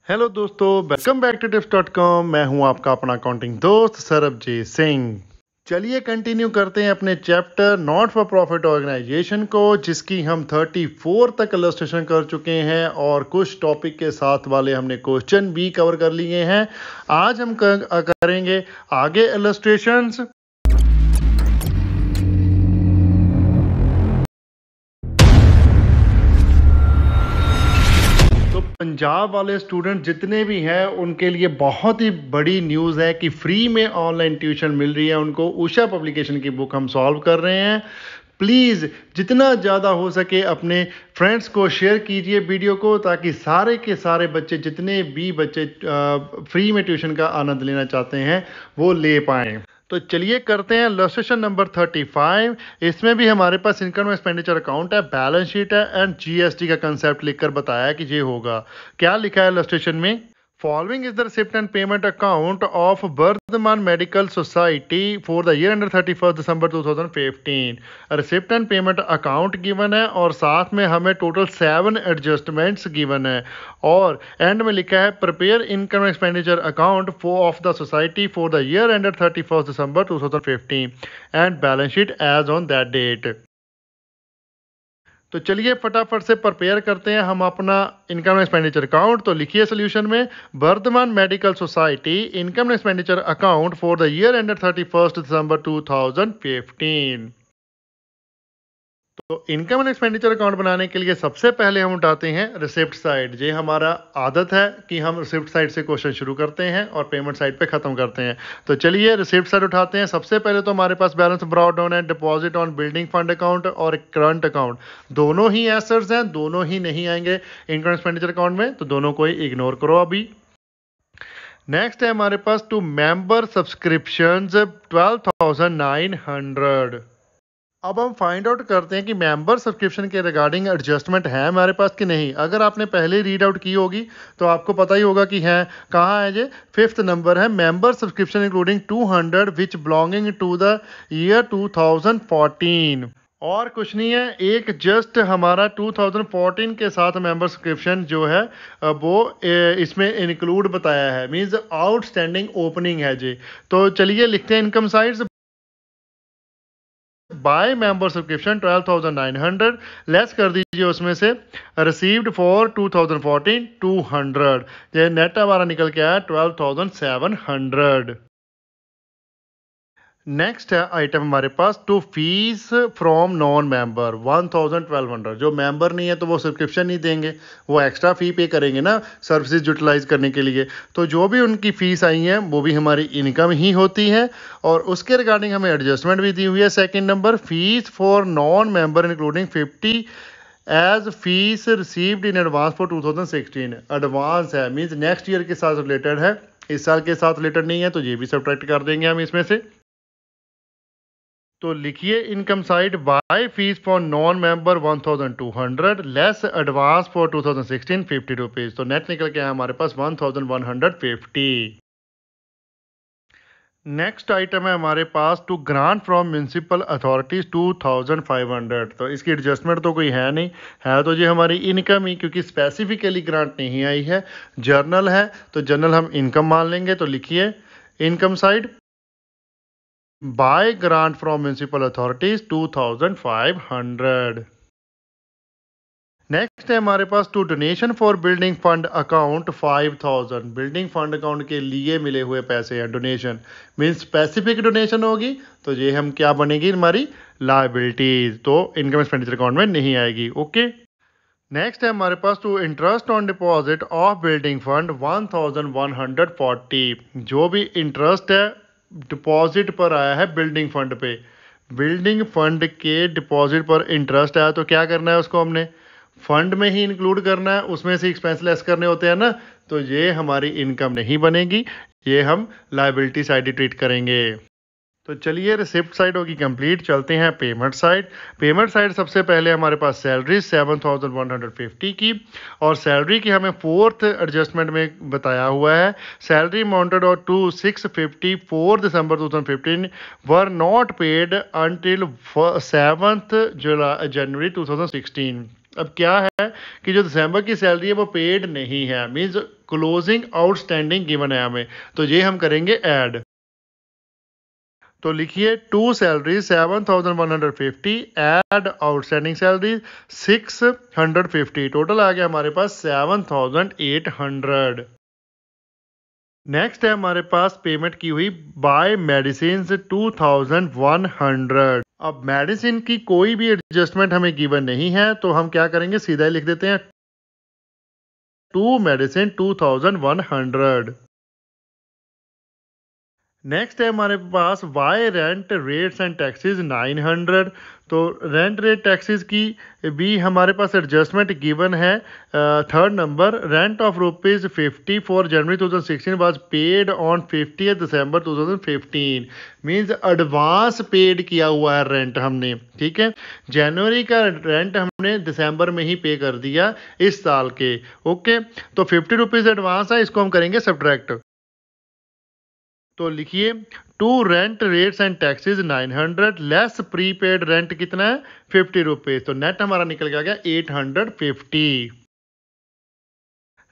Hello दोस्तों, welcome back to tips.com। मैं हूं आपका अपना अकाउंटिंग दोस्त सरबजीत सिंह। चलिए कंटिन्यू करते हैं अपने chapter not for profit organisation को, जिसकी हम 34 तक इलस्ट्रेशन कर चुके हैं और कुछ टॉपिक के साथ वाले हमने क्वेश्चन भी कवर कर लिए हैं। आज हम करेंगे आगे इलस्ट्रेशंस। पंजाब वाले स्टूडेंट जितने भी हैं उनके लिए बहुत ही बड़ी न्यूज़ है कि फ्री में ऑनलाइन ट्यूशन मिल रही है उनको। उषा पब्लिकेशन की बुक हम सॉल्व कर रहे हैं। प्लीज़ जितना ज़्यादा हो सके अपने फ्रेंड्स को शेयर कीजिए वीडियो को, ताकि सारे के सारे बच्चे, जितने भी बच्चे फ्री में ट्यूशन का आनंद लेना चाहते हैं वो ले पाएँ। तो चलिए करते हैं इलस्ट्रेशन नंबर 35। इसमें भी हमारे पास इनकम एक्सपेंडिचर अकाउंट है, बैलेंस शीट है एंड जीएसटी का कंसेप्ट लिखकर बताया है कि ये होगा। क्या लिखा है इलस्ट्रेशन में? Following is the receipt and payment account of Vardhman medical society for the year ended 31 December 2015। Receipt and payment account given है और साथ में हमें टोटल 7 एडजस्टमेंट्स गिवन है और एंड में लिखा है prepare income expenditure account of the society for the year ended 31 December 2015 and balance sheet as on that date. तो चलिए फटाफट से प्रिपेयर करते हैं हम अपना इनकम एक्सपेंडिचर अकाउंट। तो लिखिए सोल्यूशन में Vardhaman medical society income expenditure account for the year ended 31 December 2015। तो इनकम एंड एक्सपेंडिचर अकाउंट बनाने के लिए सबसे पहले हम उठाते हैं रिसिप्ट साइड। ये हमारा आदत है कि हम रिसिप्ट साइड से क्वेश्चन शुरू करते हैं और पेमेंट साइड पे खत्म करते हैं। तो चलिए रिसिप्ट साइड उठाते हैं। सबसे पहले तो हमारे पास बैलेंस ब्रॉट डाउन है, deposit on building fund account और करंट अकाउंट। दोनों ही एसेट्स हैं, दोनों ही नहीं आएंगे इनकम एक्सपेंडिचर अकाउंट में, तो दोनों को ही इग्नोर करो अभी। नेक्स्ट है हमारे पास टू मेंबर सब्सक्रिप्शंस 12,900। अब हम फाइंड आउट करते हैं कि मेंबर सब्सक्रिप्शन के रिगार्डिंग एडजस्टमेंट है हमारे पास कि नहीं। अगर आपने पहले रीड आउट की होगी तो आपको पता ही होगा कि है। कहाँ है ये? 5th नंबर है, member subscription including 200 which belonging to the year 2014। और कुछ नहीं है, एक जस्ट हमारा 2014 के साथ मेंबर सब्सक्रिप्शन जो है वो इसमें इंक्लूड बताया है, मींस आउटस्टैंडिंग ओपनिंग है जी। तो चलिए लिखते हैं income sides. By member subscription 12,900 less कर दीजिए उसमें से रिसीव्ड फॉर 2014 200। ये नेट हमारा निकल के आया 12,700। नेक्स्ट है आइटम हमारे पास to fees from non member 1,1200। जो मेंबर नहीं है तो वो सब्सक्रिप्शन नहीं देंगे, वो एक्स्ट्रा फ़ी पे करेंगे ना सर्विसेज यूटिलाइज करने के लिए। तो जो भी उनकी फ़ीस आई है वो भी हमारी इनकम ही होती है और उसके रिगार्डिंग हमें एडजस्टमेंट भी दी हुई है। Second number, fees for non member including 50 as fees received in advance for 2016। Advance है मीन्स नेक्स्ट ईयर के साथ रिलेटेड है, इस साल के साथ रिलेटेड नहीं है, तो ये भी सब्ट्रैक्ट कर देंगे हम इसमें से। तो लिखिए income side bye fees for non member 1,200 less advance for 2016 50 rupees. तो नेट निकल के आया हमारे पास 1,150। नेक्स्ट आइटम है हमारे पास to grant from municipal authorities 2,500। तो इसकी एडजस्टमेंट तो कोई है नहीं, है तो ये हमारी इनकम ही, क्योंकि स्पेसिफिकली ग्रांट नहीं आई है, जर्नल है तो जर्नल हम इनकम मान लेंगे। तो लिखिए income side by grant from municipal authorities 2,500। Next है हमारे पास to donation for building fund account 5,000। Building fund account के लिए मिले हुए पैसे हैं, डोनेशन मीन्स स्पेसिफिक डोनेशन होगी तो ये हम क्या बनेगी हमारी लायबिलिटीज, तो इनकम एक्सपेंडिचर अकाउंट में नहीं आएगी। ओके। नेक्स्ट है हमारे पास to interest on deposit of building fund 1,140। जो भी इंटरेस्ट है डिपॉजिट पर आया है बिल्डिंग फंड पे, बिल्डिंग फंड के डिपॉजिट पर इंटरेस्ट आया तो क्या करना है, उसको हमने फंड में ही इंक्लूड करना है, उसमें से एक्सपेंस लेस करने होते हैं ना, तो ये हमारी इनकम नहीं बनेगी, ये हम लायबिलिटी साइड ही ट्रीट करेंगे। तो चलिए रिसिप्ट साइड होगी कंप्लीट, चलते हैं पेमेंट साइड। पेमेंट साइड सबसे पहले हमारे पास सैलरी 7,150 की, और सैलरी की हमें 4th एडजस्टमेंट में बताया हुआ है सैलरी अमाउंटेड और to 654 December 2015 were not paid until 7th January 2016। अब क्या है कि जो दिसंबर की सैलरी है वो पेड नहीं है, मीन्स क्लोजिंग आउटस्टैंडिंग गिवन है हमें, तो ये हम करेंगे ऐड। तो लिखिए to salary 7,150 add outstanding salary 650, total आ गया हमारे पास 7,800। नेक्स्ट है हमारे पास पेमेंट की हुई बाय मेडिसिन 2,100। अब मेडिसिन की कोई भी एडजस्टमेंट हमें गिवन नहीं है, तो हम क्या करेंगे, सीधा ही लिख देते हैं टू मेडिसिन 2,100। नेक्स्ट है हमारे पास by rent rates and taxes 900। तो रेंट रेट टैक्सेस की भी हमारे पास एडजस्टमेंट गिवन है। Third number, rent of ₹50 for January 2016 was paid on 50 December 2015, means advance paid किया हुआ है रेंट हमने, ठीक है। जनवरी का रेंट हमने दिसंबर में ही पे कर दिया इस साल के, ओके। तो ₹50 एडवांस है, इसको हम करेंगे सब्ट्रैक्ट। तो लिखिए to rent rates and taxes 900 less prepaid rent कितना है ₹50, तो नेट हमारा निकल के आ गया 850।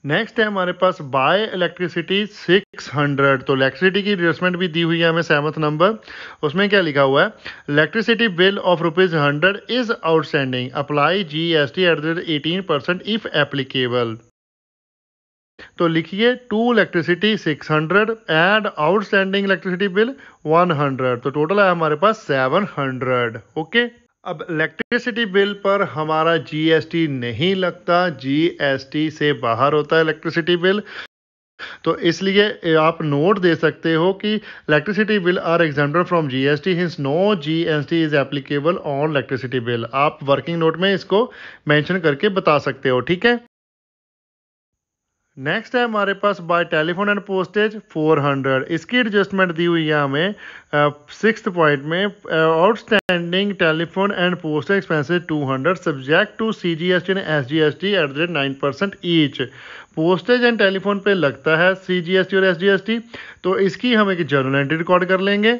नेक्स्ट है हमारे पास बाय इलेक्ट्रिसिटी 600। तो इलेक्ट्रिसिटी की एडजस्टमेंट भी दी हुई है हमें 7th नंबर। उसमें क्या लिखा हुआ है, electricity bill of ₹100 is outstanding, apply GST at the 18% if applicable. तो लिखिए to electricity 600 and outstanding electricity bill 100, तो टोटल है हमारे पास 700, ओके। अब इलेक्ट्रिसिटी बिल पर हमारा GST नहीं लगता, GST से बाहर होता है इलेक्ट्रिसिटी बिल, तो इसलिए आप नोट दे सकते हो कि electricity bill are exempted from GST, hence no GST is applicable on electricity bill. आप वर्किंग नोट में इसको मेंशन करके बता सकते हो, ठीक है। नेक्स्ट है हमारे पास बाय टेलीफोन एंड पोस्टेज 400, इसकी एडजस्टमेंट दी हुई है हमें 6th पॉइंट में, outstanding telephone and postage expenses 200 subject to CGST and SGST at the 9% each. Postage and telephone पे लगता है CGST और SGST, तो इसकी हम एक जर्नल एंट्री रिकॉर्ड कर लेंगे।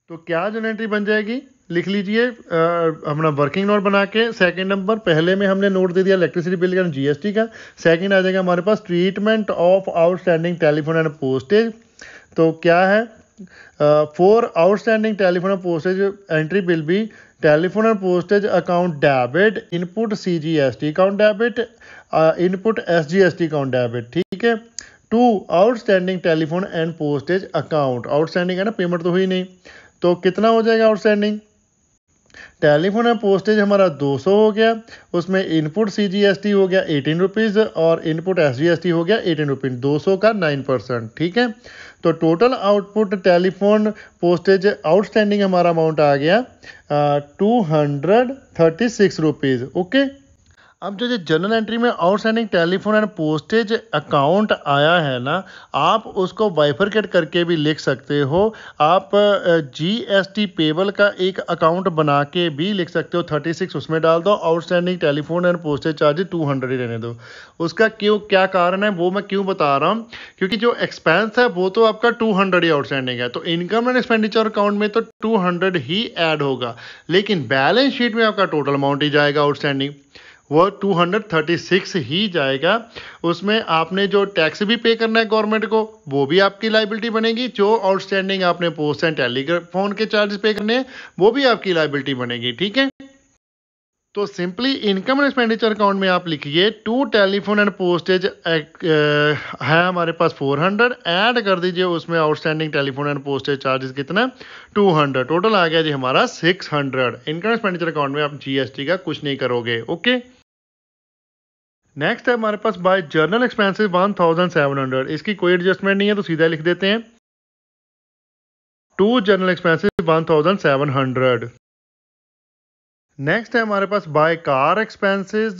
तो क्या जर्नल एंट्री बन जाएगी, लिख लीजिए अपना वर्किंग नोट बना के। सेकंड नंबर, पहले में हमने नोट दे दिया इलेक्ट्रिसिटी बिल का GST का। सेकंड आ जाएगा हमारे पास treatment of outstanding telephone and postage. तो क्या है, for outstanding telephone and postage entry bill भी telephone and postage account debit, input CGST account debit, input SGST account debit, ठीक है। To outstanding telephone and postage account, outstanding है ना, payment तो हुई नहीं, तो कितना हो जाएगा आउटस्टैंडिंग, टेलीफोन एंड पोस्टेज हमारा 200 हो गया, उसमें इनपुट CGST हो गया ₹18 और इनपुट SGST हो गया ₹18, 200 का 9%, ठीक है। तो total output telephone postage outstanding हमारा अमाउंट आ गया ₹236, ओके। अब जो जर्नल एंट्री में outstanding telephone and postage account आया है ना, आप उसको बाइफरकेट करके भी लिख सकते हो। आप GST पेबल का एक अकाउंट बना के भी लिख सकते हो, 36 उसमें डाल दो, outstanding telephone and postage charges 200 ही रहने दो। उसका क्या कारण है वो मैं क्यों बता रहा हूँ, क्योंकि जो एक्सपेंस है वो तो आपका 200 ही आउटस्टैंडिंग है, तो इनकम एंड एक्सपेंडिचर अकाउंट में तो 200 ही ऐड होगा, लेकिन बैलेंस शीट में आपका टोटल अमाउंट ही जाएगा आउटस्टैंडिंग, वो 236 ही जाएगा। उसमें आपने जो टैक्स भी पे करना है गवर्नमेंट को, वो भी आपकी लाइबिलिटी बनेगी, जो आउटस्टैंडिंग आपने पोस्ट एंड टेलीफोन के चार्जेस पे करने हैं वो भी आपकी लाइबिलिटी बनेगी, ठीक है। तो simply income and expenditure account में आप लिखिए टू टेलीफोन एंड पोस्टेज है हमारे पास 400, ऐड कर दीजिए उसमें outstanding telephone and postage charges कितना 200, टोटल आ गया जी हमारा 600। इनकम एक्सपेंडिचर अकाउंट में आप GST का कुछ नहीं करोगे, ओके। नेक्स्ट है हमारे पास बाय जर्नल एक्सपेंसेस 1700, इसकी कोई एडजस्टमेंट नहीं है, तो सीधा लिख देते हैं टू जर्नल एक्सपेंसेस 1700। नेक्स्ट है हमारे पास बाय कार एक्सपेंसेस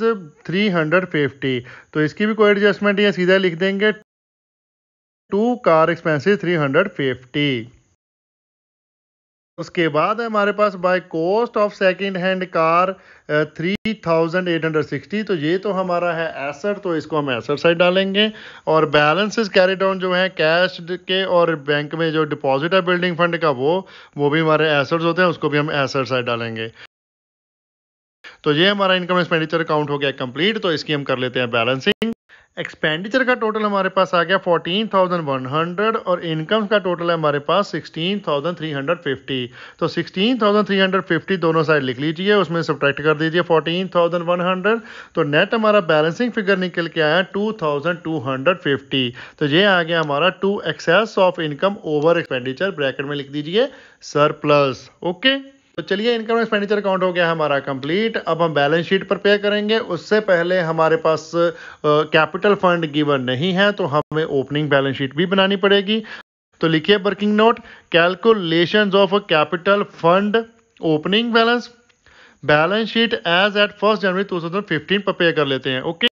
350, तो इसकी भी कोई एडजस्टमेंट नहीं है, सीधा लिख देंगे टू कार एक्सपेंसेस 350। उसके बाद है हमारे पास by cost of second hand car 3860, तो ये तो हमारा है एसेट, तो इसको हम एसेट साइड डालेंगे। और बैलेंसेस कैरी डाउन जो है कैश के और बैंक में जो डिपॉजिट है बिल्डिंग फंड का, वो भी हमारे एसेट्स होते हैं, उसको भी हम एसेट साइड डालेंगे। तो ये हमारा इनकम एक्सपेंडिचर अकाउंट हो गया कंप्लीट। तो इसकी हम कर लेते हैं बैलेंसिंग। एक्सपेंडिचर का टोटल हमारे पास आ गया 14,100 और इनकम का टोटल है हमारे पास 16,350। तो 16,350 दोनों साइड लिख लीजिए, उसमें सब्ट्रैक्ट कर दीजिए 14,100। तो नेट हमारा बैलेंसिंग फिगर निकल के आया 2,250। तो ये आ गया हमारा to excess of income over expenditure, bracket में लिख दीजिए सरप्लस। ओके, तो चलिए इनकम एक्सपेंडिचर अकाउंट हो गया हमारा कंप्लीट। अब हम बैलेंस शीट प्रिपेयर करेंगे। उससे पहले हमारे पास कैपिटल फंड गिवन नहीं है, तो हमें ओपनिंग बैलेंस शीट भी बनानी पड़ेगी। तो लिखिए working note, calculations of capital fund opening balance, balance sheet as at 1 January 2015 prepare कर लेते हैं। ओके,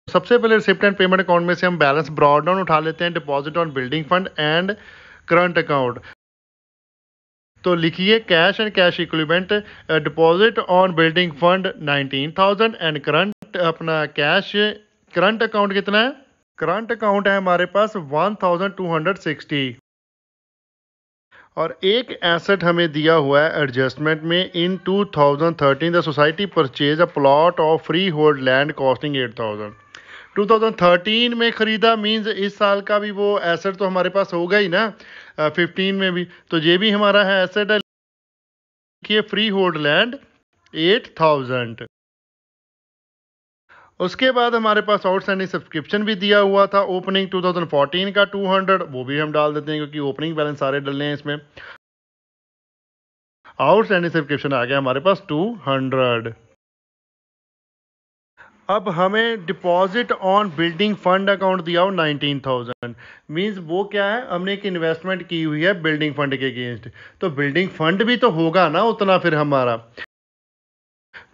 सबसे पहले रिसिप्ट एंड पेमेंट अकाउंट में से हम बैलेंस ब्रॉड डाउन उठा लेते हैं, deposit on building fund and current account. तो लिखिए cash and cash equivalent, deposit on building fund 19,000 and current अपना कैश करंट अकाउंट कितना है? करंट अकाउंट है हमारे पास 1,260। और एक एसेट हमें दिया हुआ है एडजस्टमेंट में, इन 2013 the society purchase a plot of free hold land costing 8,000। 2013 में खरीदा मींस इस साल का भी वो एसेट तो हमारे पास होगा ही ना, 15 में भी। तो ये भी हमारा है एसेट है, लिखिए फ्री होल्ड लैंड 8,000। उसके बाद हमारे पास आउटस्टैंडिंग सब्सक्रिप्शन भी दिया हुआ था ओपनिंग 2014 का 200, वो भी हम डाल देते हैं क्योंकि ओपनिंग बैलेंस सारे डलने हैं इसमें। आउटस्टैंडिंग सब्सक्रिप्शन आ गया हमारे पास 200। अब हमें deposit on building fund account दिया हो 19,000। मींस वो क्या है, हमने एक इन्वेस्टमेंट की हुई है बिल्डिंग फंड के अगेंस्ट, तो बिल्डिंग फंड भी तो होगा ना उतना फिर हमारा।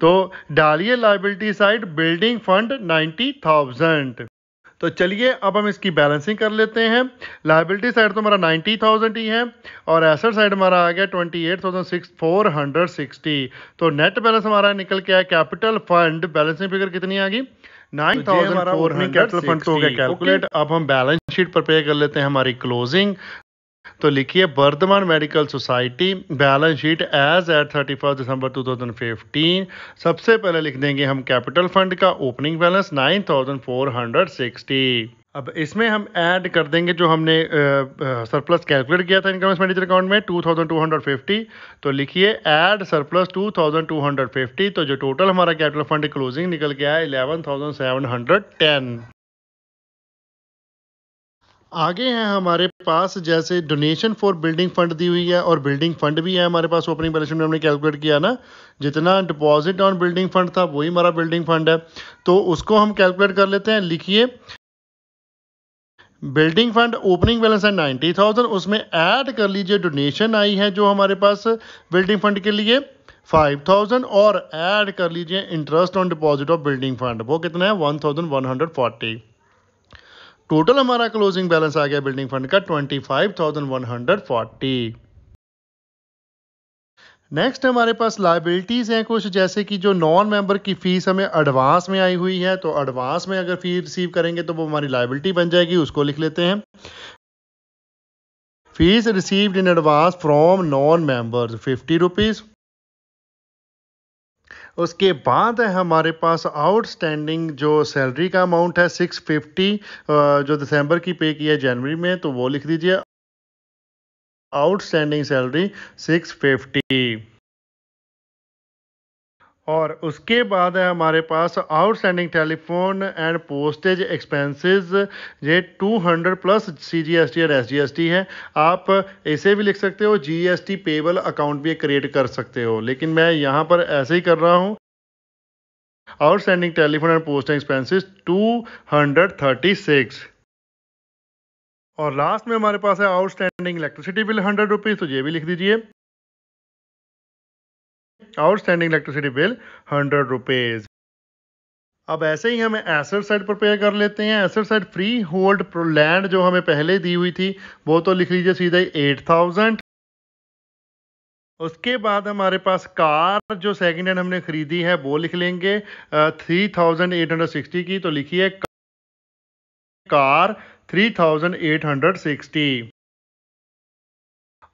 तो डालिए लायबिलिटी साइड बिल्डिंग फंड 90,000। तो चलिए अब हम इसकी बैलेंसिंग कर लेते हैं। लायबिलिटी साइड तो हमारा 90,000 ही है और एसेट साइड हमारा आ गया 28,460। तो नेट बैलेंस हमारा निकल के आया कैपिटल फंड, बैलेंसिंग फिगर कितनी आ गई? 9,460 कैपिटल फंड हो गया कैलकुलेट। अब हम बैलेंस शीट प्रिपेयर कर लेते हैं हमारी क्लोजिंग। तो लिखिए Vardhaman medical society balance sheet as at 31 December 2015। सबसे पहले लिख देंगे हम कैपिटल फंड का ओपनिंग बैलेंस 9,460। अब इसमें हम ऐड कर देंगे जो हमने सरप्लस कैलकुलेट किया था इनकम एक्सपेंडिचर अकाउंट में 2,250। तो लिखिए ऐड सरप्लस 2,250। तो जो टोटल हमारा कैपिटल फंड क्लोजिंग निकल के आया 11,710। आगे हैं हमारे पास जैसे डोनेशन फॉर बिल्डिंग फंड दी हुई है और बिल्डिंग फंड भी है हमारे पास ओपनिंग बैलेंस शीट में हमने कैलकुलेट किया ना, जितना डिपॉजिट ऑन बिल्डिंग फंड था वही हमारा बिल्डिंग फंड है। तो उसको हम कैलकुलेट कर लेते हैं। लिखिए बिल्डिंग फंड ओपनिंग बैलेंस है 90,000, उसमें ऐड कर लीजिए डोनेशन आई है जो हमारे पास बिल्डिंग फंड के लिए 5,000 और ऐड कर लीजिए interest on deposit of building fund, वो कितना है 1,140। टोटल हमारा क्लोजिंग बैलेंस आ गया बिल्डिंग फंड का 25,140। नेक्स्ट हमारे पास लायबिलिटीज़ हैं कुछ, जैसे कि जो नॉन मेंबर की फ़ीस हमें एडवांस में आई हुई है, तो एडवांस में अगर फ़ी रिसीव करेंगे तो वो हमारी लायबिलिटी बन जाएगी, उसको लिख लेते हैं fees received in advance from non members 50 rupees. उसके बाद है हमारे पास आउटस्टैंडिंग जो सैलरी का अमाउंट है 650, जो दिसंबर की पे की है जनवरी में, तो वो लिख दीजिए आउटस्टैंडिंग सैलरी 650। और उसके बाद है हमारे पास outstanding telephone and postage expenses, ये 200 प्लस CGST और SGST है। आप ऐसे भी लिख सकते हो, GST पेबल अकाउंट भी क्रिएट कर सकते हो, लेकिन मैं यहाँ पर ऐसे ही कर रहा हूँ। Outstanding telephone and postage expenses 236। और लास्ट में हमारे पास है आउटस्टैंडिंग इलेक्ट्रिसिटी बिल 100 रुपीज़, तो ये भी लिख दीजिए आउटस्टैंडिंग इलेक्ट्रिसिटी बिल 100 रुपीज़। अब ऐसे ही हमें एसेट साइड प्रिपेयर कर लेते हैं। Asset side free hold land जो हमें पहले दी हुई थी वो तो लिख लीजिए सीधा ही 8,000। उसके बाद हमारे पास कार जो सेकंड हैंड हमने खरीदी है वो लिख लेंगे 3,860 की, तो लिखिए कार 3,860।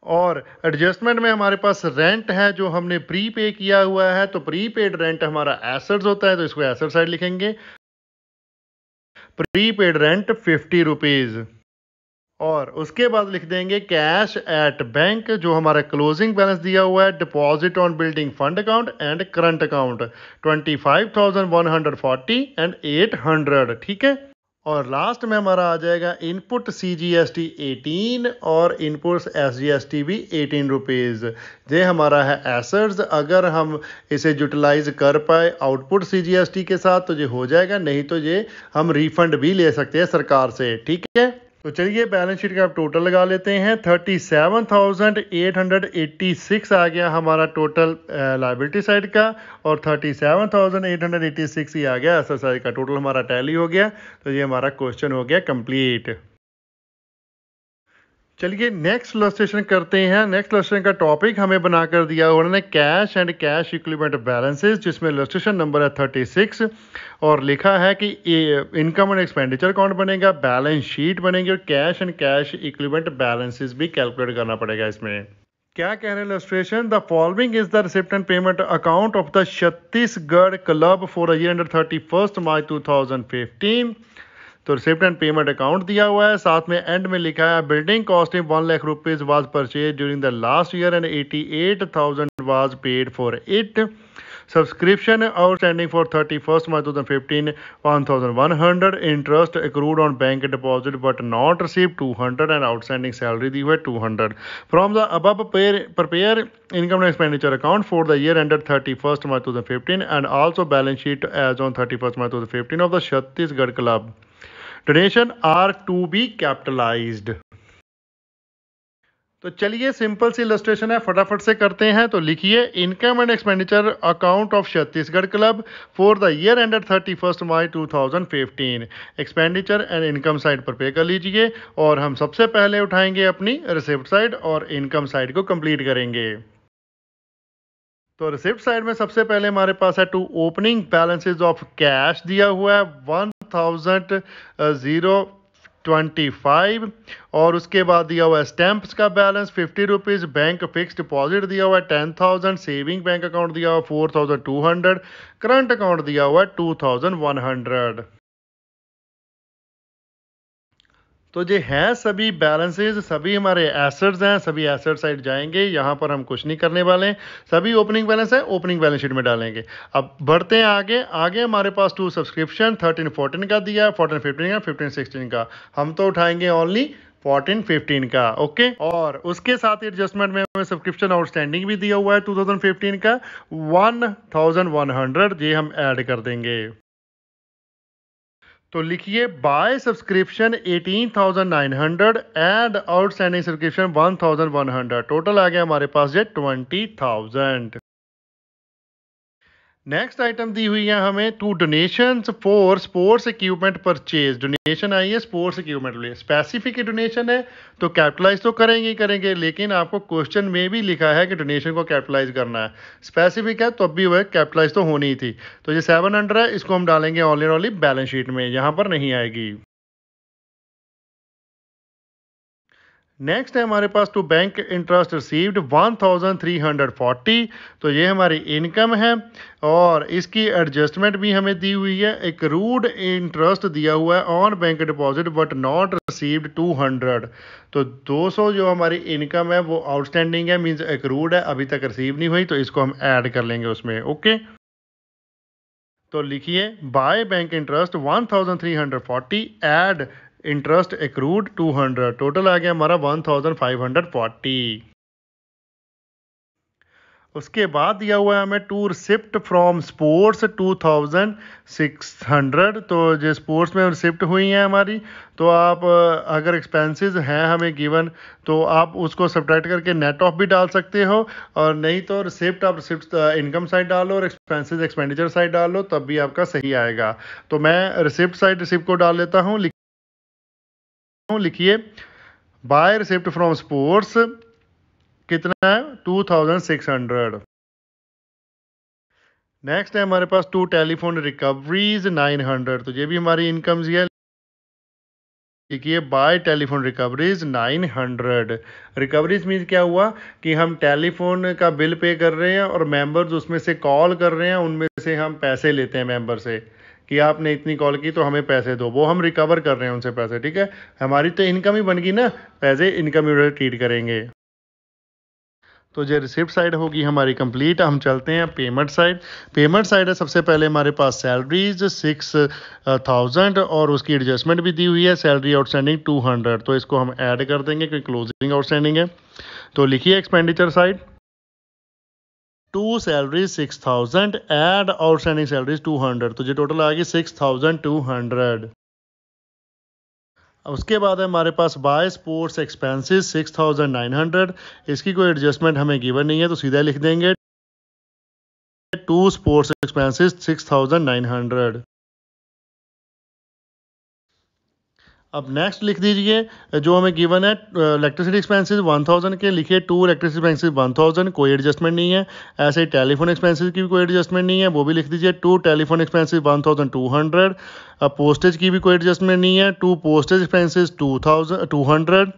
और एडजस्टमेंट में हमारे पास रेंट है जो हमने प्री पे किया हुआ है, तो प्री पेड रेंट हमारा एसेट्स होता है, तो इसको एसेट साइड लिखेंगे। Pre paid rent 50 rupees. और उसके बाद लिख देंगे कैश एट बैंक, जो हमारा क्लोजिंग बैलेंस दिया हुआ है, deposit on building fund account and current account 25,140 and 800। ठीक है। और लास्ट में हमारा आ जाएगा इनपुट CGST 18 और इनपुट SGST भी 18 रुपीज़। ये हमारा है एसेट्स। अगर हम इसे यूटिलाइज कर पाए आउटपुट CGST के साथ तो ये हो जाएगा, नहीं तो ये हम रिफंड भी ले सकते हैं सरकार से। ठीक है। तो चलिए बैलेंस शीट का आप टोटल लगा लेते हैं। 37,886 आ गया हमारा टोटल लाइबिलिटी साइड का, और 37,886 ही आ गया एसेट साइड का। टोटल हमारा टैली हो गया। तो ये हमारा क्वेश्चन हो गया कंप्लीट। चलिए नेक्स्ट इलस्ट्रेशन करते हैं। नेक्स्ट इलस्ट्रेशन का टॉपिक हमें बनाकर दिया उन्होंने cash and cash equivalent balances, जिसमें इलस्ट्रेशन नंबर है 36 और लिखा है कि इनकम एंड एक्सपेंडिचर अकाउंट बनेगा, बैलेंस शीट बनेगी और cash and cash equivalent balances भी कैलकुलेट करना पड़ेगा इसमें। क्या कह रहे हैं illustration? The following is the receipt and payment account of the Chhattisgarh club for year ended 31 March 2015। तो रिसिप्ट एंड पेमेंट अकाउंट दिया हुआ है, साथ में एंड में लिखा है building costing 1 lakh rupees was purchase during the last year and 88,000 was paid for it. Subscription outstanding for 31 March 2015 1,100। Interest accrued on bank deposit but not received 200 and outstanding salary दी हुई है 200। From the above prepare income and expenditure account for the year ended 31 March 2015 and also balance sheet as on 31 March 2015 of the Chhattisgarh club. Donation are to be capitalized. तो चलिए simple सी illustration है, फटाफट से करते हैं। तो लिखिए income and expenditure account of Chhattisgarh club for the year ended 31 March 2015। Expenditure and income side पर पे कर लीजिए, और हम सबसे पहले उठाएंगे अपनी रिसिप्ट साइड और इनकम साइड को कंप्लीट करेंगे। तो रिसिप्ट साइड में सबसे पहले हमारे पास है to opening balances of cash दिया हुआ है 1,025, और उसके बाद दिया हुआ है स्टैंप्स का balance 50 rupees, bank fix deposit दिया हुआ है 10,000, सेविंग बैंक अकाउंट दिया हुआ 4,200, करंट अकाउंट दिया हुआ है 2,100। तो ये हैं सभी बैलेंसेज, सभी हमारे एसेट्स हैं, सभी एसेट साइड जाएंगे। यहाँ पर हम कुछ नहीं करने वाले हैं, सभी ओपनिंग बैलेंस है ओपनिंग बैलेंस शीट में डालेंगे। अब बढ़ते हैं आगे। आगे हमारे पास टू सब्सक्रिप्शन 13-14 का दिया है, 14-15 का, 15-16 का। हम तो उठाएंगे ओनली 14-15 का। ओके। और उसके साथ ही एडजस्टमेंट में हमें सब्सक्रिप्शन आउटस्टैंडिंग भी दिया हुआ है 2015 का 1,100, ये हम ऐड कर देंगे। तो लिखिए by subscription 18,900 and outstanding subscription 1,100। Total आ गया हमारे पास ये 20,000। नेक्स्ट आइटम दी हुई है हमें to donations for sports equipment purchase. Donation आई है स्पोर्ट्स इक्विपमेंट लिए, स्पेसिफिक डोनेशन है तो कैपिटलाइज तो करेंगे ही करेंगे, लेकिन आपको क्वेश्चन में भी लिखा है कि डोनेशन को कैपिटलाइज करना है। स्पेसिफिक है तो अब भी वह कैपिटलाइज तो होनी ही थी। तो ये 700 है, इसको हम डालेंगे ओनली बैलेंस शीट में, यहाँ पर नहीं आएगी। नेक्स्ट है हमारे पास टू बैंक इंटरेस्ट रिसीव्ड 1,340। तो ये हमारी इनकम है, और इसकी एडजस्टमेंट भी हमें दी हुई है। एक रूड इंटरेस्ट दिया हुआ है on bank deposit but not received 200। तो 200 जो हमारी इनकम है वो आउटस्टैंडिंग है, मींस एक रूड है, अभी तक रिसीव नहीं हुई, तो इसको हम ऐड कर लेंगे उसमें। ओके। तो लिखिए by bank interest 1,340 add interest accrued 200। Total आ गया हमारा 1,540। उसके बाद दिया हुआ है हमें टू रिसिप्ट फ्रॉम स्पोर्ट्स 2,600। तो जो स्पोर्ट्स में रिसिप्ट हुई हैं हमारी, तो आप अगर एक्सपेंसेस हैं हमें गिवन तो आप उसको सब्ट्रैक्ट करके नेट ऑफ भी डाल सकते हो, और नहीं तो रिसिप्ट आप रिसिप्ट इनकम साइड डालो और एक्सपेंसेस एक्सपेंडिचर साइड डालो, तब भी आपका सही आएगा। तो मैं रिसिप्ट साइड रिसिप्ट को डाल लेता हूँ। लिखिए बाय रिसिप्ट फ्रॉम स्पोर्ट्स कितना है 2,600। नेक्स्ट है हमारे पास टू टेलीफोन रिकवरीज 900। तो ये भी हमारी इनकम्स है। देखिए bye telephone recoveries 900। Recoveries means क्या हुआ कि हम टेलीफोन का बिल पे कर रहे हैं और मेंबर्स उसमें से कॉल कर रहे हैं, उनमें से हम पैसे लेते हैं मेंबर से कि आपने इतनी कॉल की तो हमें पैसे दो, वो हम रिकवर कर रहे हैं उनसे पैसे। ठीक है, हमारी तो इनकम ही बन गई ना, पैसे इनकम ही ट्रीट करेंगे। तो जो रिसिप्ट साइड होगी हमारी कंप्लीट। हम चलते हैं पेमेंट साइड। पेमेंट साइड है सबसे पहले हमारे पास सैलरीज 6000 और उसकी एडजस्टमेंट भी दी हुई है, सैलरी आउटस्टैंडिंग 200। तो इसको हम ऐड कर देंगे क्योंकि क्लोजिंग आउटस्टैंडिंग है। तो लिखिए expenditure side, to salary 6000 add outstanding salaries 200, तो जो टोटल आ गई 6200। उसके बाद है हमारे पास बाय स्पोर्ट्स एक्सपेंसेस 6900। इसकी कोई एडजस्टमेंट हमें गिवन नहीं है तो सीधा लिख देंगे टू स्पोर्ट्स एक्सपेंसेस 6900। अब नेक्स्ट लिख दीजिए जो हमें गिवन है इलेक्ट्रिसिटी एक्सपेंसेस 1000 के, लिखिए टू इलेक्ट्रिसिटी एक्सपेंसेस 1000, कोई एडजस्टमेंट नहीं है। ऐसे ही टेलीफोन एक्सपेंसेस की भी कोई एडजस्टमेंट नहीं है, वो भी लिख दीजिए टू टेलीफोन एक्सपेंसेस 1200। अब पोस्टेज की भी कोई एडजस्टमेंट नहीं है, टू पोस्टेज एक्सपेंसेस 200।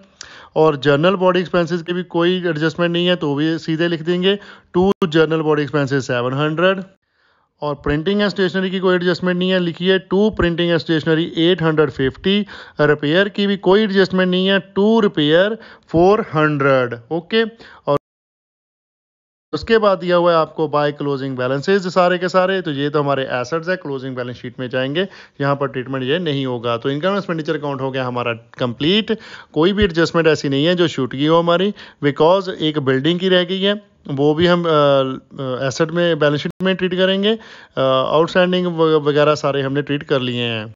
और जर्नल बॉडी एक्सपेंसेस की भी कोई एडजस्टमेंट नहीं है तो भी सीधे लिख देंगे टू जर्नल बॉडी एक्सपेंसेस 700। और प्रिंटिंग एंड स्टेशनरी की कोई एडजस्टमेंट नहीं है, लिखिए to printing and stationery 850। Repair की भी कोई एडजस्टमेंट नहीं है, टू रिपेयर 400। ओके, और उसके बाद दिया हुआ है आपको बाय क्लोजिंग बैलेंसेज सारे के सारे। तो ये तो हमारे एसेट्स है, क्लोजिंग बैलेंस शीट में जाएंगे, यहाँ पर ट्रीटमेंट ये नहीं होगा। तो इनकम एक्सपेंडिचर अकाउंट हो गया हमारा कंप्लीट। कोई भी एडजस्टमेंट ऐसी नहीं है जो छूट गई हो हमारी, बिकॉज एक बिल्डिंग की रह गई है, वो भी हम एसेट में बैलेंस शीट में ट्रीट करेंगे। आउटस्टैंडिंग वगैरह सारे हमने ट्रीट कर लिए हैं।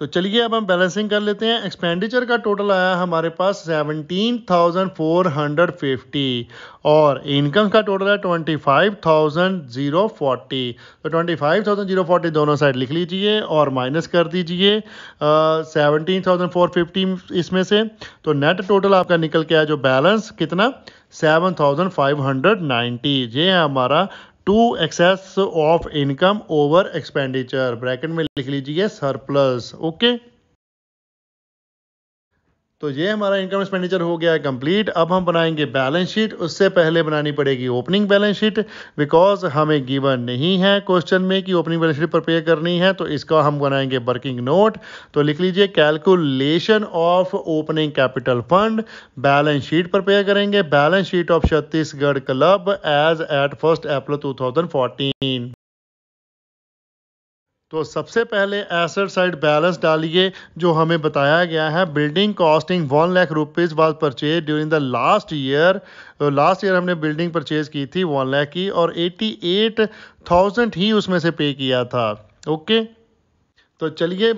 तो चलिए अब हम बैलेंसिंग कर लेते हैं। एक्सपेंडिचर का टोटल आया हमारे पास 17,450 और इनकम का टोटल है 25,040। तो 25,040 दोनों साइड लिख लीजिए और माइनस कर दीजिए 17,450 इसमें से। तो नेट टोटल आपका निकल के आया जो बैलेंस कितना 7,590। ये है हमारा to excess of income over expenditure, bracket में लिख लीजिए सरप्लस। ओके, तो ये हमारा इनकम एक्सपेंडिचर हो गया है कंप्लीट। अब हम बनाएंगे बैलेंस शीट। उससे पहले बनानी पड़ेगी ओपनिंग बैलेंस शीट, बिकॉज हमें गिवन नहीं है क्वेश्चन में कि ओपनिंग बैलेंस शीट प्रिपेयर करनी है। तो इसका हम बनाएंगे वर्किंग नोट। तो लिख लीजिए calculation of opening capital fund, balance sheet prepare करेंगे, balance sheet of Chhattisgarh club as at 1 April 2014। तो सबसे पहले एसेट साइड बैलेंस डालिए जो हमें बताया गया है। Building costing 1 lakh rupees was purchase during the last year. Last year हमने बिल्डिंग परचेज की थी 1 लाख की और 88,000 ही उसमें से पे किया था। ओके, तो चलिए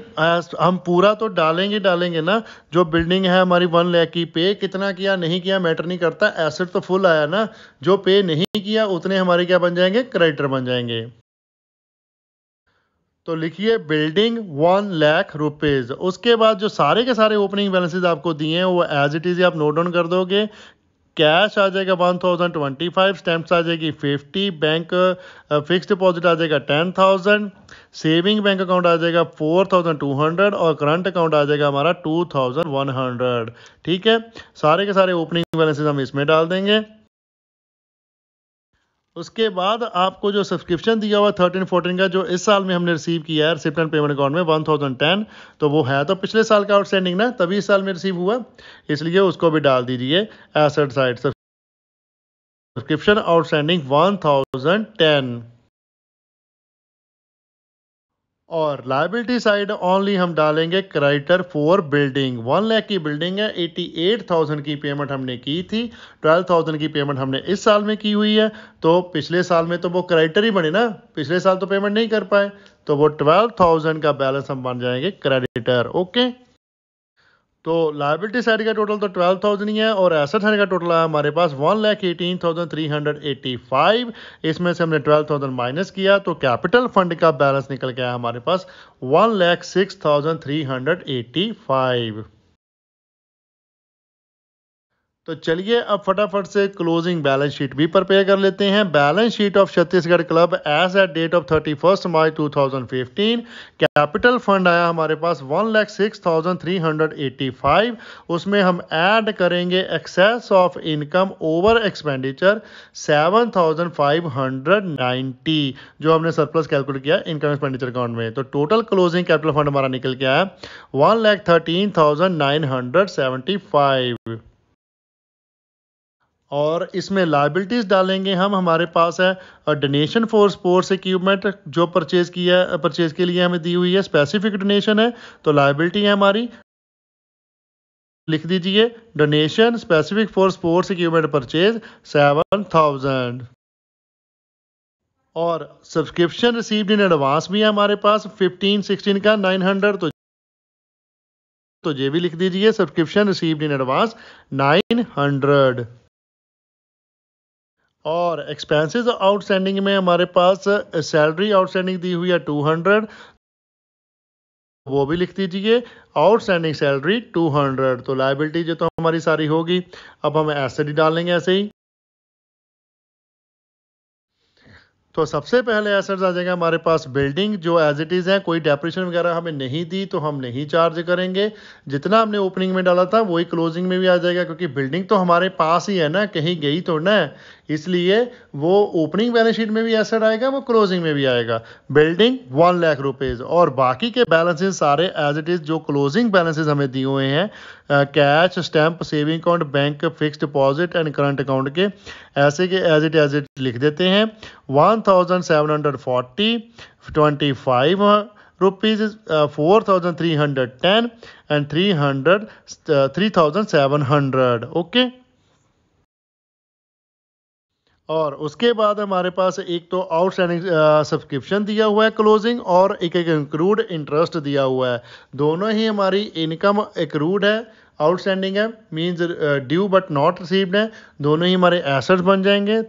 हम पूरा तो डालेंगे ना। जो बिल्डिंग है हमारी 1 लाख की, पे कितना किया नहीं किया मैटर नहीं करता, एसेट तो फुल आया ना। जो पे नहीं किया उतने हमारे क्या बन जाएंगे, क्रेडिटर बन जाएंगे। तो लिखिए बिल्डिंग 1 लाख रुपीज। उसके बाद जो सारे के सारे ओपनिंग बैलेंसेस आपको दिए हैं वो एज इट इज आप नोट डाउन कर दोगे। कैश आ जाएगा 1025, स्टैंप्स आ जाएगी 50, बैंक फिक्स डिपॉजिट आ जाएगा 10,000, सेविंग बैंक अकाउंट आ जाएगा 4,200 और करंट अकाउंट आ जाएगा हमारा 2,100। ठीक है, सारे के सारे ओपनिंग बैलेंसेस हम इसमें डाल देंगे। उसके बाद आपको जो सब्सक्रिप्शन दिया हुआ 13-14 का जो इस साल में हमने रिसीव किया है रिसिप्ट एंड पेमेंट अकाउंट में 1010, तो वो है तो पिछले साल का आउटस्टैंडिंग ना, तभी इस साल में रिसीव हुआ, इसलिए उसको भी डाल दीजिए एसेट साइड। Subscription outstanding 1010। और लाइबिलिटी साइड ओनली हम डालेंगे क्रेडिटर फॉर बिल्डिंग। 1 लाख की बिल्डिंग है, 88,000 की पेमेंट हमने की थी, 12,000 की पेमेंट हमने इस साल में की हुई है। तो पिछले साल में तो वो क्रेडिटर ही बने ना, पिछले साल तो पेमेंट नहीं कर पाए, तो वो 12,000 का बैलेंस हम बन जाएंगे क्रेडिटर। ओके, तो लाइबिलिटी साइड का टोटल तो 12,000 ही है और एसेट साइड का टोटल है हमारे पास 1,18,385। इसमें से हमने 12,000 माइनस किया तो कैपिटल फंड का बैलेंस निकल के आया हमारे पास 1,06,385। तो चलिए अब फटाफट से क्लोजिंग बैलेंस शीट भी प्रिपेयर कर लेते हैं। Balance sheet of Chhattisgarh club as at date of 31 March 2015। Capital fund आया हमारे पास 1,06,385। उसमें हम ऐड करेंगे excess of income over expenditure 7,590, जो हमने सरप्लस कैलकुलेट किया इनकम एक्सपेंडिचर अकाउंट में। तो टोटल क्लोजिंग कैपिटल फंड हमारा निकल के आया 1,13,975। और इसमें लाइबिलिटीज डालेंगे हम। हमारे पास है डोनेशन फॉर स्पोर्ट्स इक्विपमेंट जो परचेज के लिए हमें दी हुई है, स्पेसिफिक डोनेशन है, तो लाइबिलिटी है हमारी, लिख दीजिए donation specific for sports equipment purchase 7,000। और सब्सक्रिप्शन रिसीव्ड इन एडवांस भी है हमारे पास 15-16 का 900, तो ये भी लिख दीजिए सब्सक्रिप्शन रिसीव्ड इन एडवांस 900। और एक्सपेंसेस आउटस्टैंडिंग में हमारे पास सैलरी आउटस्टैंडिंग दी हुई है 200, वो भी लिख दीजिए आउटस्टैंडिंग सैलरी 200। तो लायबिलिटी जो तो हमारी सारी होगी। अब हम एसेट ही डालेंगे ऐसे ही। तो सबसे पहले एसेट्स आ जाएगा हमारे पास बिल्डिंग, जो एज इट इज़ है, कोई डेप्रिसिएशन वगैरह हमें नहीं दी तो हम नहीं चार्ज करेंगे। जितना हमने ओपनिंग में डाला था वही क्लोजिंग में भी आ जाएगा, क्योंकि बिल्डिंग तो हमारे पास ही है ना, कहीं गई तो ना है, इसलिए वो ओपनिंग बैलेंस शीट में भी एसेट आएगा, वो क्लोजिंग में भी आएगा। बिल्डिंग 1 लाख रुपीज़, और बाकी के बैलेंसेस सारे एज इट इज़ जो क्लोजिंग बैलेंसेस हमें दिए हुए हैं, cash, stamp, saving account, bank, fixed deposit and current account के, ऐसे के एज इट लिख देते हैं 1,740, 25 रुपीज़, 4,310 एंड 3,700। ओके। और उसके बाद हमारे पास एक तो आउटस्टैंडिंग सब्सक्रिप्शन दिया हुआ है क्लोजिंग, और एक इंक्लूड इंटरेस्ट दिया हुआ है। दोनों ही हमारी इनकम एक्रूड है, आउटस्टैंडिंग है, means due but not received है। दोनों ही हमारे एसेट्स बन जाएंगे।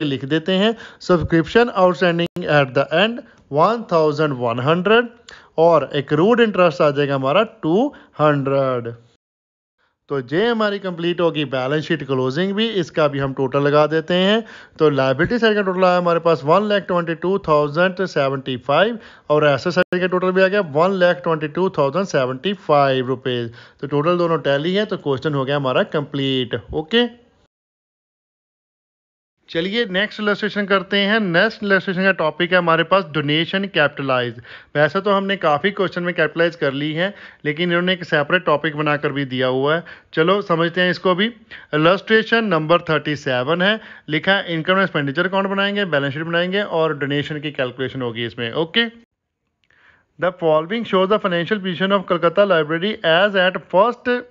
लिख देते हैं subscription outstanding at the end 1,100, और एक्रूड इंटरेस्ट आ जाएगा हमारा 200। तो ये हमारी कंप्लीट होगी बैलेंस शीट क्लोजिंग भी। इसका भी हम टोटल लगा देते हैं। तो लायबिलिटी साइड का टोटल आया हमारे पास 1,22,075, और एसेट साइड का टोटल भी आ गया 1,22,075 रुपीज़। तो टोटल दोनों टैली है, तो क्वेश्चन हो गया हमारा कंप्लीट। ओके। चलिए नेक्स्ट इलस्ट्रेशन करते हैं। नेक्स्ट इलस्ट्रेशन का टॉपिक है हमारे पास डोनेशन कैपिटलाइज। वैसे तो हमने काफ़ी क्वेश्चन में कैपिटलाइज कर ली है, लेकिन इन्होंने एक सेपरेट टॉपिक बनाकर भी दिया हुआ है। चलो समझते हैं इसको भी। इलस्ट्रेशन नंबर 37 है, लिखा है इनकम एंड एक्सपेंडिचर अकाउंट बनाएंगे, बैलेंस शीट बनाएंगे, और डोनेशन की कैलकुलेशन होगी इसमें। Okay. The following shows the financial position of Calcutta library as at 1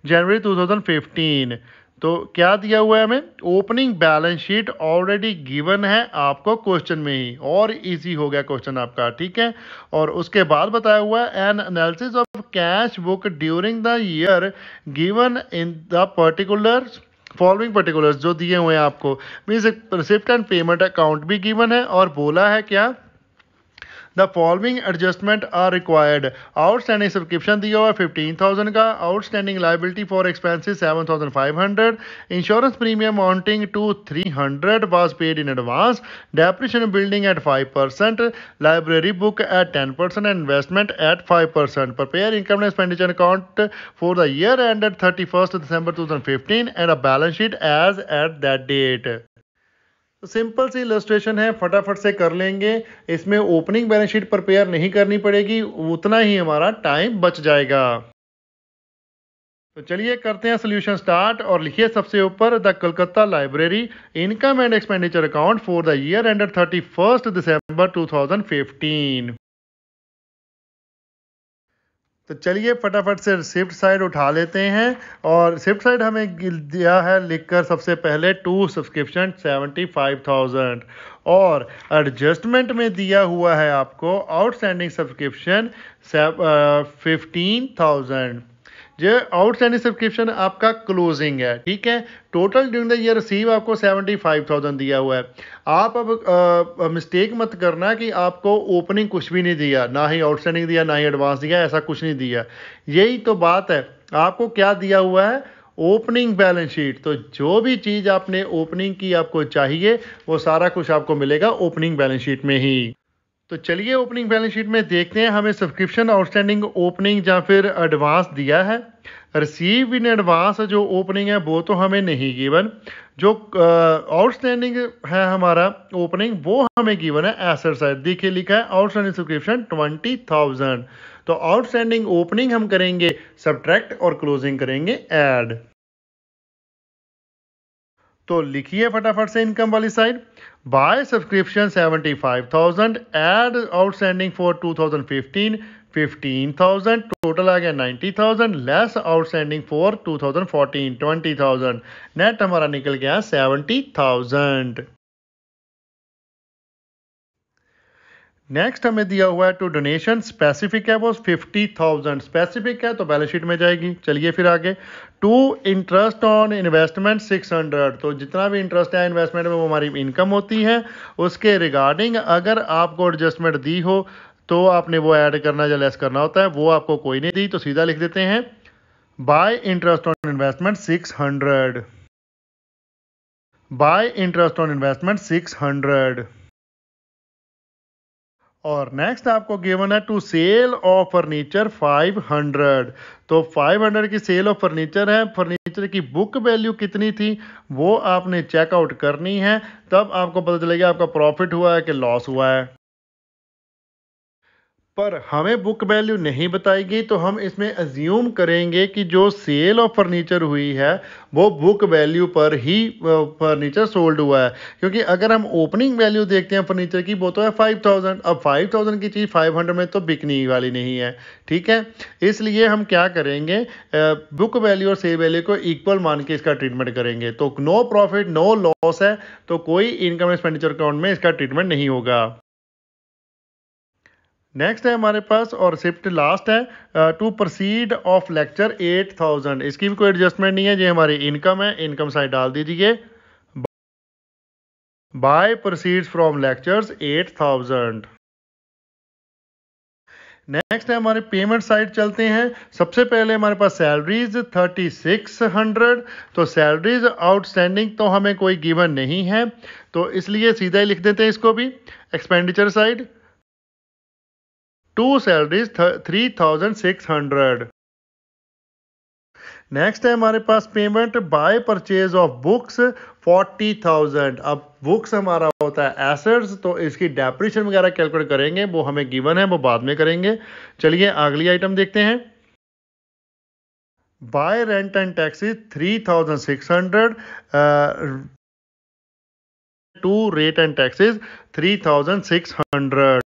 January 2015। तो क्या दिया हुआ है हमें? Opening balance sheet already given है आपको क्वेश्चन में ही, और इजी हो गया क्वेश्चन आपका, ठीक है। और उसके बाद बताया हुआ है an analysis of cash book during the year given in the particular following particulars, जो दिए हुए हैं आपको, means receipt and payment account भी गिवन है, और बोला है क्या, the following adjustment are required. Outstanding subscription दिया हुआ है 15,000 का, outstanding liability for expenses 7,500, insurance premium amounting to 300 was paid in advance, depreciation building at 5%, library book at 10% and investment at 5%। Prepare income and expenditure account for the year ended 31 December 2015 and a balance sheet as at that date. Simple सी illustration है, फटाफट से कर लेंगे। इसमें opening balance sheet prepare नहीं करनी पड़ेगी, उतना ही हमारा टाइम बच जाएगा। तो चलिए करते हैं सोल्यूशन स्टार्ट, और लिखिए सबसे ऊपर the Calcutta library income and expenditure account for the year ended 31 December 2015। तो चलिए फटाफट से रिसिप्ट साइड उठा लेते हैं, और रिसिप्ट साइड हमें दिया है लिखकर सबसे पहले 2 सब्सक्रिप्शन 75,000, और एडजस्टमेंट में दिया हुआ है आपको आउटस्टैंडिंग सब्सक्रिप्शन 15,000। जो आउटस्टैंडिंग सब्सक्रिप्शन आपका क्लोजिंग है, ठीक है। Total during the year receive आपको 75,000 दिया हुआ है। आप अब मिस्टेक मत करना कि आपको ओपनिंग कुछ भी नहीं दिया, ना ही आउटस्टैंडिंग दिया, ना ही एडवांस दिया, ऐसा कुछ नहीं दिया। यही तो बात है, आपको क्या दिया हुआ है, ओपनिंग बैलेंस शीट। तो जो भी चीज़ आपने ओपनिंग की आपको चाहिए वो सारा कुछ आपको मिलेगा ओपनिंग बैलेंस शीट में ही। तो चलिए ओपनिंग बैलेंस शीट में देखते हैं हमें सब्सक्रिप्शन आउटस्टैंडिंग ओपनिंग या फिर एडवांस दिया है। रिसीव इन एडवांस जो ओपनिंग है वो तो हमें नहीं गिवन, जो आउटस्टैंडिंग है हमारा ओपनिंग वो हमें गिवन है एसेट साइड। देखिए लिखा है आउटस्टैंडिंग सब्सक्रिप्शन 20,000। तो आउटस्टैंडिंग ओपनिंग हम करेंगे सब्ट्रैक्ट और क्लोजिंग करेंगे ऐड। तो लिखिए फटाफट से इनकम वाली side. By subscription 75,000, add outstanding for 2015 15,000, total आ गया 90,000, लेस आउटस्टैंडिंग फॉर 2014 20,000, नेट हमारा निकल गया 70,000। नेक्स्ट हमें दिया हुआ है टू डोनेशन, स्पेसिफिक है वो 50,000 स्पेसिफिक है तो बैलेंस शीट में जाएगी। चलिए फिर आगे। टू इंटरेस्ट ऑन इन्वेस्टमेंट 600, तो जितना भी इंटरेस्ट है इन्वेस्टमेंट में वो हमारी इनकम होती है। उसके रिगार्डिंग अगर आपको एडजस्टमेंट दी हो तो आपने वो ऐड करना या लेस करना होता है, वो आपको कोई नहीं दी तो सीधा लिख देते हैं bye interest on investment 600, bye interest on investment 600। और नेक्स्ट आपको गिवन है टू सेल ऑफ फर्नीचर 500, तो 500 की सेल ऑफ फर्नीचर है। फर्नीचर की बुक वैल्यू कितनी थी वो आपने चेकआउट करनी है, तब आपको पता चलेगा आपका प्रॉफिट हुआ है कि लॉस हुआ है। पर हमें बुक वैल्यू नहीं बताई गई तो हम इसमें अज्यूम करेंगे कि जो सेल ऑफ फर्नीचर हुई है वो बुक वैल्यू पर ही फर्नीचर सोल्ड हुआ है, क्योंकि अगर हम ओपनिंग वैल्यू देखते हैं फर्नीचर की वो तो है 5,000। अब 5,000 की चीज़ 500 में तो बिकने वाली नहीं है, ठीक है। इसलिए हम क्या करेंगे, बुक वैल्यू और सेल वैल्यू को इक्वल मान के इसका ट्रीटमेंट करेंगे। तो नो प्रॉफिट नो लॉस है तो कोई इनकम एक्सपेंडिचर अकाउंट में इसका ट्रीटमेंट नहीं होगा। नेक्स्ट है हमारे पास और शिफ्ट लास्ट है टू प्रोसीड ऑफ लेक्चर 8,000, इसकी भी कोई एडजस्टमेंट नहीं है, ये हमारी इनकम है, इनकम साइड डाल दीजिए। By proceeds from lectures 8,000। Next है हमारे पेमेंट साइड चलते हैं। सबसे पहले हमारे पास सैलरीज 3,600, तो सैलरीज आउटस्टैंडिंग तो हमें कोई गिवन नहीं है तो इसलिए सीधा ही लिख देते हैं इसको भी। Expenditure side to salaries 3,600। Next है हमारे पास payment by purchase of books 40,000। अब बुक्स हमारा होता है एसेट्स तो इसकी डेप्रिसिएशन वगैरह कैलकुलेट करेंगे, वो हमें गिवन है, वो बाद में करेंगे। चलिए अगली आइटम देखते हैं। By rent and taxes 3,600, to rate and taxes 3,600।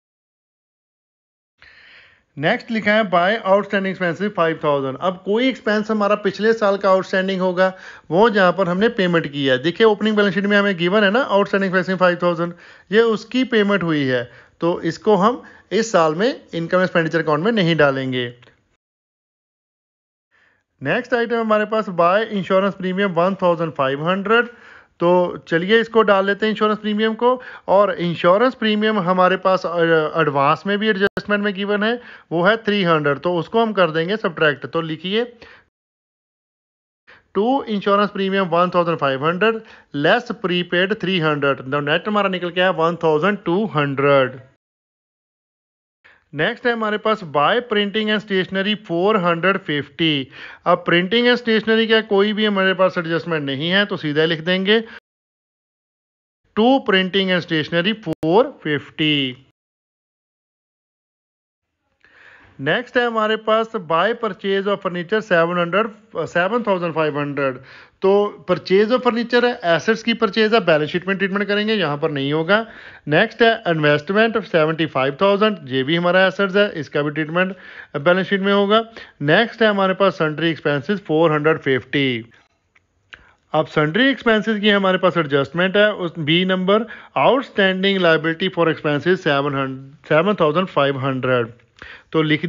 Next लिखा है बाय आउटस्टैंडिंग एक्सपेंसिस 5,000। अब कोई एक्सपेंस हमारा पिछले साल का आउटस्टैंडिंग होगा वो जहां पर हमने पेमेंट की है। देखिए ओपनिंग बैलेंस शीट में हमें गिवन है ना आउटस्टैंडिंग एक्सपेंसिस 5,000, ये उसकी पेमेंट हुई है तो इसको हम इस साल में इनकम एक्सपेंडिचर अकाउंट में नहीं डालेंगे। नेक्स्ट आइटम हमारे पास बाय इंश्योरेंस प्रीमियम 1,500, तो चलिए इसको डाल लेते हैं इंश्योरेंस प्रीमियम को। और इंश्योरेंस प्रीमियम हमारे पास एडवांस में भी एडजस्टमेंट में गिवन है वो है 300, तो उसको हम कर देंगे सब्ट्रैक्ट। तो लिखिए to insurance premium 1,500 less prepaid 300, तो नेट हमारा निकल के आया 1,200। नेक्स्ट है हमारे पास बाय प्रिंटिंग एंड स्टेशनरी 450। अब प्रिंटिंग एंड स्टेशनरी का कोई भी हमारे पास एडजस्टमेंट नहीं है तो सीधा लिख देंगे to printing and stationery 450। Next है हमारे पास बाय परचेज ऑफ फर्नीचर 7,500, तो परचेज ऑफ फर्नीचर है, एसेट्स की परचेज है, बैलेंस शीट में ट्रीटमेंट करेंगे, यहाँ पर नहीं होगा। नेक्स्ट है इन्वेस्टमेंट 75,000, ये भी हमारा एसेट्स है, इसका भी ट्रीटमेंट बैलेंस शीट में होगा। नेक्स्ट है हमारे पास सन्ड्री एक्सपेंसेस 450। अब सन्ड्री एक्सपेंसेस की हमारे पास एडजस्टमेंट है उस B number outstanding liability for expenses 7,500, तो लिख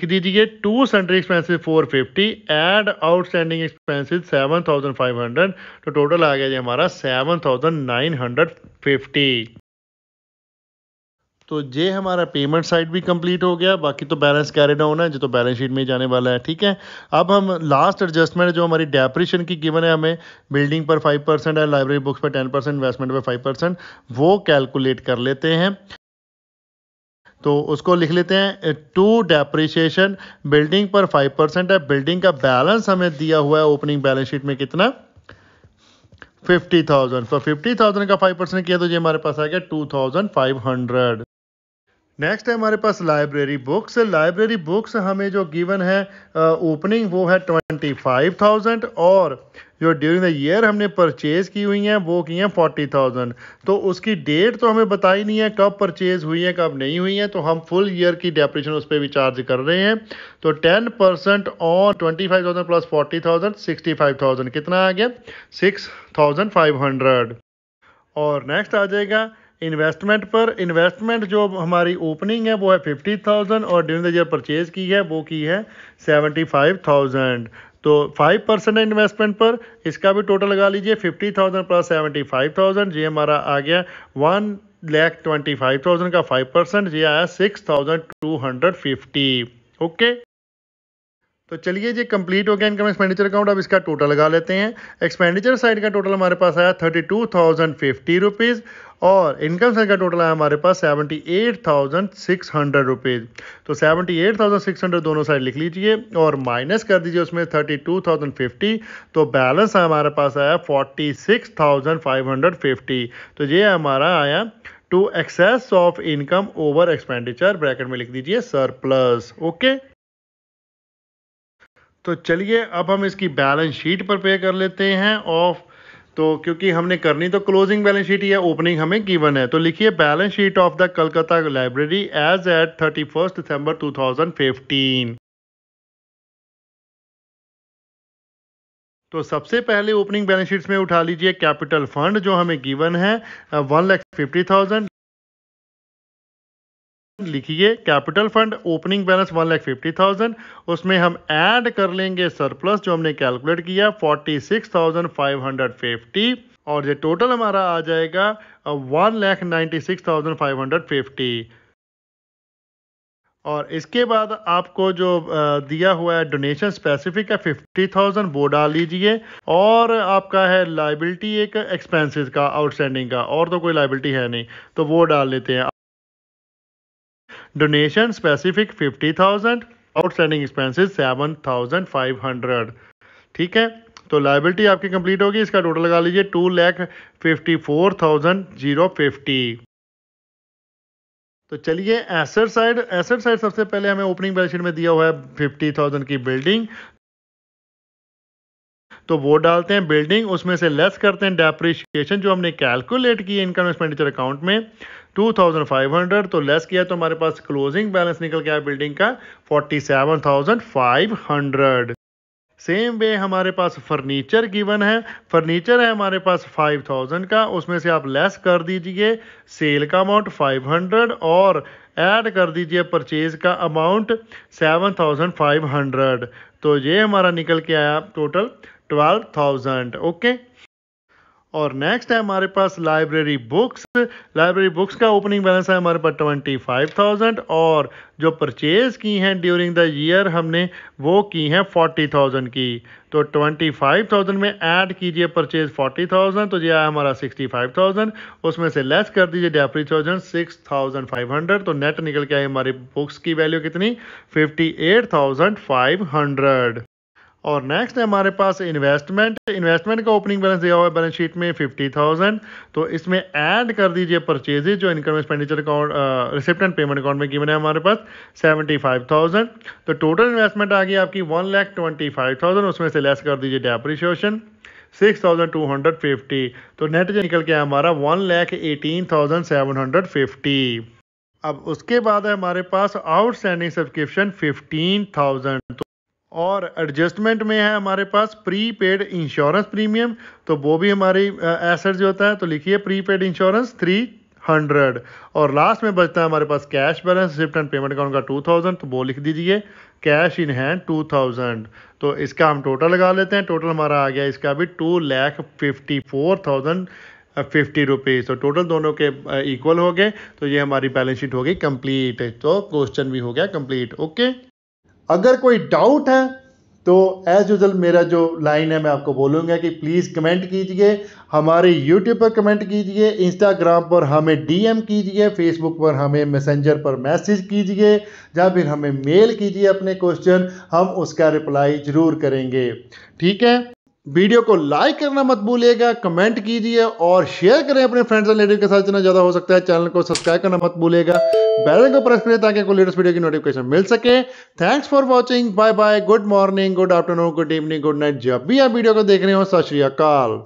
दीजिए to sundry expenses 450 add outstanding expenses 7,500, तो टोटल आ गया जी हमारा 7,950। तो ये हमारा पेमेंट साइड भी कंप्लीट हो गया, बाकी तो बैलेंस कैरी डाउन है जो तो बैलेंस शीट में ही जाने वाला है। ठीक है, अब हम लास्ट एडजस्टमेंट जो हमारी डेप्रिशिएशन की गिवन है, हमें बिल्डिंग पर 5% है, लाइब्रेरी बुक्स पर 10%, इन्वेस्टमेंट पर 5%, वो कैलकुलेट कर लेते हैं। तो उसको लिख लेते हैं, टू डेप्रिशिएशन बिल्डिंग पर 5% है, बिल्डिंग का बैलेंस हमें दिया हुआ है ओपनिंग बैलेंस शीट में कितना, 50,000। तो 50,000 का 5% किया तो ये हमारे पास आ गया 2,500। नेक्स्ट है हमारे पास लाइब्रेरी बुक्स। लाइब्रेरी बुक्स हमें जो गिवन है ओपनिंग वो है 25,000, और जो ड्यूरिंग द ईयर हमने परचेज की हुई हैं वो की हैं 40,000। तो उसकी डेट तो हमें बताई नहीं है कब परचेज हुई है कब नहीं हुई है, तो हम फुल ईयर की डेप्रिशिएशन उस पर भी चार्ज कर रहे हैं। तो 10% ऑन 25,000 प्लस 40,000, 65,000 कितना आ गया, 6,500। और नेक्स्ट आ जाएगा इन्वेस्टमेंट पर। इन्वेस्टमेंट जो हमारी ओपनिंग है वो है 50,000, और ड्यूरिंग द ईयर परचेज की है वो की है 75,000। तो 5% है इन्वेस्टमेंट पर, इसका भी टोटल लगा लीजिए, 50,000 प्लस 75,000, ये हमारा आ गया 1,25,000 का 5%, ये आया 6,250। ओके, तो चलिए ये कंप्लीट हो गया इनकम एक्सपेंडिचर अकाउंट। अब इसका टोटल लगा लेते हैं। एक्सपेंडिचर साइड का टोटल हमारे पास आया 32,050 रुपीज़, और इनकम साइड का टोटल आया हमारे पास 78,600 रुपीज़। तो 78,600 दोनों साइड लिख लीजिए और माइनस कर दीजिए उसमें 32,050, तो बैलेंस हमारे पास आया 46,550। तो ये हमारा आया to excess of income over expenditure, bracket में लिख दीजिए सरप्लस। ओके, तो चलिए अब हम इसकी बैलेंस शीट पर पे कर लेते हैं ऑफ। तो क्योंकि हमने करनी तो क्लोजिंग बैलेंस शीट ही है, ओपनिंग हमें गिवन है, तो लिखिए balance sheet of the Calcutta library as at 31 December 2015। तो सबसे पहले ओपनिंग बैलेंस शीट्स में उठा लीजिए कैपिटल फंड जो हमें गिवन है 1,50,000। लिखिए कैपिटल फंड ओपनिंग बैलेंस 1,50,000, उसमें हम ऐड कर लेंगे सरप्लस जो हमने कैलकुलेट किया 46,550, और ये टोटल हमारा आ जाएगा 1,96,550। और इसके बाद आपको जो दिया हुआ है डोनेशन स्पेसिफिक है 50,000, वो डाल लीजिए, और आपका है लाइबिलिटी एक एक्सपेंसेस का आउटस्टैंडिंग का, और तो कोई लाइबिलिटी है नहीं, तो वो डाल लेते हैं। Donation specific 50,000, outstanding expenses 7,500। ठीक है, तो लाइबिलिटी आपकी कंप्लीट होगी, इसका टोटल लगा लीजिए 2,54,050। तो चलिए एसेट साइड। एसेट साइड सबसे पहले हमें ओपनिंग बैलेंस शीट में दिया हुआ है 50,000 की बिल्डिंग, तो वो डालते हैं बिल्डिंग, उसमें से लेस करते हैं डेप्रिशिएशन जो हमने कैलकुलेट की है इनकम एक्सपेंडिचर अकाउंट में 2,500, तो लेस किया तो हमारे पास क्लोजिंग बैलेंस निकल गया बिल्डिंग का 47,500। सेम वे हमारे पास फर्नीचर गिवन है, फर्नीचर है हमारे पास 5,000 का, उसमें से आप लेस कर दीजिए सेल का अमाउंट 500, और ऐड कर दीजिए परचेज का अमाउंट 7,500। तो ये हमारा निकल के आया टोटल 12,000। ओके, और नेक्स्ट है हमारे पास लाइब्रेरी बुक्स। लाइब्रेरी बुक्स का ओपनिंग बैलेंस है हमारे पास 25,000, और जो परचेज की हैं ड्यूरिंग द ईयर हमने वो की हैं 40,000 की। तो 25,000 में ऐड कीजिए परचेज 40,000, तो ये आया हमारा 65,000, उसमें से लेस कर दीजिए डेप्रिसिएशन 6,500, तो नेट निकल के आई हमारी बुक्स की वैल्यू कितनी, 58,500। और नेक्स्ट है हमारे पास इन्वेस्टमेंट। इन्वेस्टमेंट का ओपनिंग बैलेंस दिया हुआ है बैलेंस शीट में 50,000, तो इसमें ऐड कर दीजिए परचेजेज जो income expenditure account receipt and payment account में गिवन है हमारे पास 75,000। तो टोटल इन्वेस्टमेंट आ गई आपकी 1,25,000, उसमें से लेस कर दीजिए डेप्रिसिएशन 6,250, तो नेट जो निकल के आया हमारा 1,18,750। अब उसके बाद है हमारे पास आउटस्टैंडिंग सब्सक्रिप्शन 15,000, और एडजस्टमेंट में है हमारे पास प्री पेड इंश्योरेंस प्रीमियम, तो वो भी हमारी एसेट जो होता है, तो लिखिए प्री पेड इंश्योरेंस 300, और लास्ट में बचता है हमारे पास cash balance receipt and payment account का 2,000, तो वो लिख दीजिए कैश इन हैंड 2,000। तो इसका हम टोटल लगा लेते हैं, टोटल हमारा आ गया इसका भी 2,54,000 50 रुपीज़। तो टोटल दोनों के इक्वल हो गए, तो ये हमारी बैलेंस शीट हो गई कंप्लीट। तो क्वेश्चन भी हो गया कंप्लीट। ओके, अगर कोई डाउट है तो एज यूजल मेरा जो लाइन है मैं आपको बोलूँगा कि प्लीज़ कमेंट कीजिए, हमारे यूट्यूब पर कमेंट कीजिए, इंस्टाग्राम पर हमें डीएम कीजिए, फेसबुक पर हमें मैसेंजर पर मैसेज कीजिए, या फिर हमें मेल कीजिए अपने क्वेश्चन, हम उसका रिप्लाई ज़रूर करेंगे। ठीक है, वीडियो को लाइक करना मत भूलिएगा, कमेंट कीजिए और शेयर करें अपने फ्रेंड्स एंड रिलेटिव के साथ जितना ज़्यादा हो सकता है। चैनल को सब्सक्राइब करना मत भूलिएगा, बेल आइकन को प्रेस करें ताकि कोई लेटेस्ट वीडियो की नोटिफिकेशन मिल सके। Thanks for watching, bye bye, good morning, good afternoon, good evening, good night, जब भी आप वीडियो को देख रहे हो। सत श्री अकाल।